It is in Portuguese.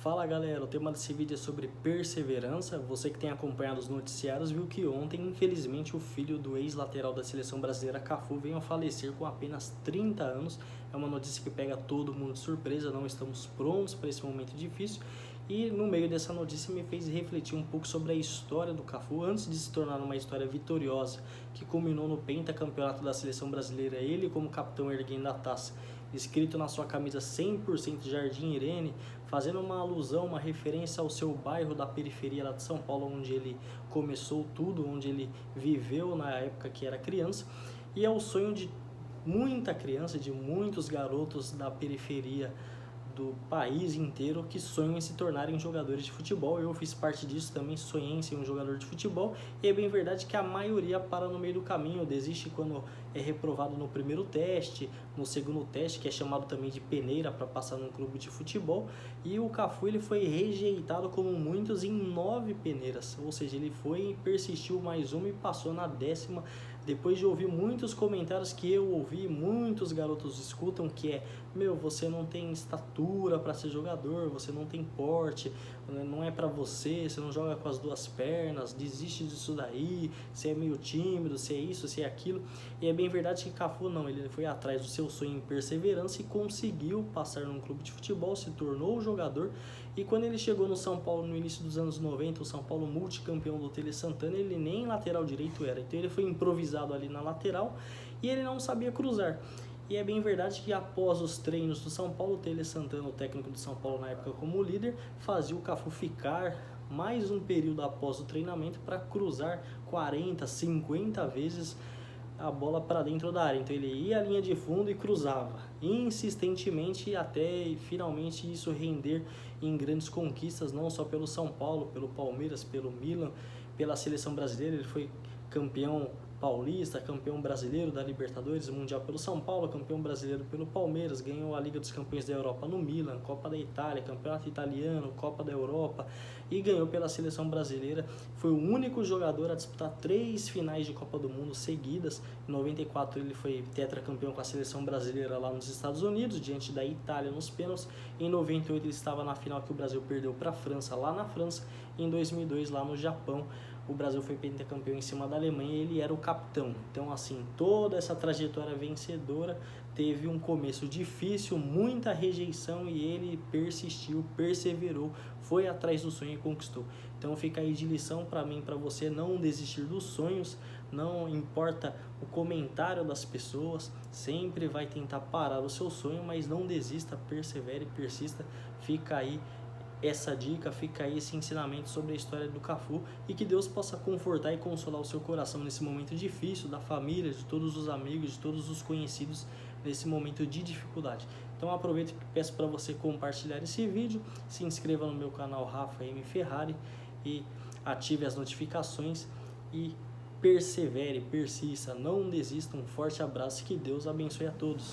Fala galera, o tema desse vídeo é sobre perseverança. Você que tem acompanhado os noticiários viu que ontem, infelizmente, o filho do ex-lateral da seleção brasileira, Cafu, veio a falecer com apenas 30 anos. É uma notícia que pega todo mundo de surpresa, não estamos prontos para esse momento difícil. E no meio dessa notícia me fez refletir um pouco sobre a história do Cafu, antes de se tornar uma história vitoriosa, que culminou no pentacampeonato da seleção brasileira, ele como capitão erguendo a taça, escrito na sua camisa 100% Jardim Irene, fazendo uma alusão, uma referência ao seu bairro da periferia lá de São Paulo, onde ele começou tudo, onde ele viveu na época que era criança, e é o sonho de muita criança, de muitos garotos da periferia do país inteiro que sonham em se tornarem jogadores de futebol. Eu fiz parte disso também, sonhei em ser um jogador de futebol, e é bem verdade que a maioria para no meio do caminho, desiste quando é reprovado no primeiro teste, no segundo teste, que é chamado também de peneira para passar num clube de futebol, e o Cafu ele foi rejeitado como muitos em 9 peneiras, ou seja, ele foi, persistiu mais uma e passou na 10ª, depois de ouvir muitos comentários que eu ouvi, muitos garotos escutam, que é: meu, você não tem estatura para ser jogador, você não tem porte, não é para você, você não joga com as duas pernas, desiste disso daí, você é meio tímido, você é isso, você é aquilo. E é bem verdade que Cafu não, ele foi atrás do seu sonho em perseverança e conseguiu passar num clube de futebol, se tornou jogador. E quando ele chegou no São Paulo no início dos anos 90, o São Paulo multicampeão do Tele Santana, ele nem lateral direito era, então ele foi improvisado ali na lateral e ele não sabia cruzar. E é bem verdade que após os treinos do São Paulo, o Tele Santana, o técnico do São Paulo na época como líder, fazia o Cafu ficar mais um período após o treinamento para cruzar 40, 50 vezes a bola para dentro da área. Então ele ia à linha de fundo e cruzava insistentemente até finalmente isso render em grandes conquistas, não só pelo São Paulo, pelo Palmeiras, pelo Milan, pela seleção brasileira. Ele foi campeão paulista, campeão brasileiro da Libertadores, Mundial pelo São Paulo, campeão brasileiro pelo Palmeiras, ganhou a Liga dos Campeões da Europa no Milan, Copa da Itália, Campeonato Italiano, Copa da Europa, e ganhou pela seleção brasileira. Foi o único jogador a disputar 3 finais de Copa do Mundo seguidas. Em 94 ele foi tetracampeão com a seleção brasileira lá nos Estados Unidos, diante da Itália nos pênaltis. Em 98 ele estava na final que o Brasil perdeu para a França, lá na França. Em 2002 lá no Japão, o Brasil foi pentacampeão em cima da Alemanha e ele era o capitão. Então, assim, toda essa trajetória vencedora teve um começo difícil, muita rejeição, e ele persistiu, perseverou, foi atrás do sonho e conquistou. Então fica aí de lição para mim, para você: não desistir dos sonhos, não importa o comentário das pessoas, sempre vai tentar parar o seu sonho, mas não desista, persevere, persista. Fica aí essa dica, fica aí esse ensinamento sobre a história do Cafu, e que Deus possa confortar e consolar o seu coração nesse momento difícil, da família, de todos os amigos, de todos os conhecidos nesse momento de dificuldade. Então aproveito e peço para você compartilhar esse vídeo, se inscreva no meu canal Rafa M Ferrari e ative as notificações e persevere, persista, não desista. Um forte abraço e que Deus abençoe a todos.